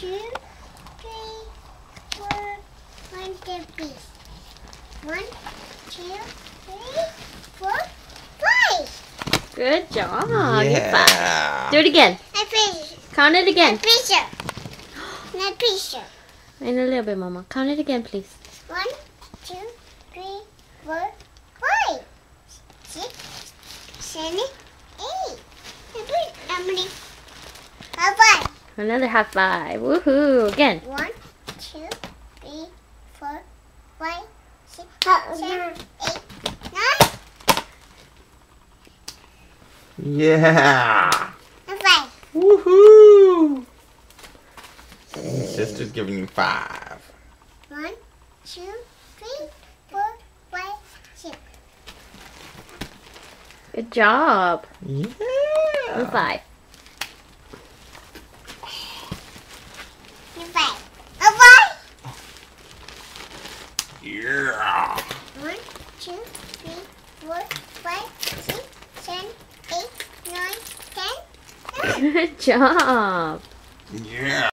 2, 3, 4, 1, 2, please. 1, 2, 3, 4, 5. Good job. Yeah. Do it again. I fish. Count it again. Picture. Not picture. In a little bit, Mama. Count it again, please. 1, 2, 3, 4, 5, 6, 7, 8. How many? High five. Another high five. Woohoo. Again. 1, 2, 3, 4, 5, 6, 7, 8, 9. Yeah. High five. Woohoo. Sister's giving you 5. 1, 2, 3, 4, 5, 6. Good job. Yeah. High five. High five. High five. Yeah. 1, 2, 3, 4, 5, 6, 7, 8, 9, 10. Good job. Yeah.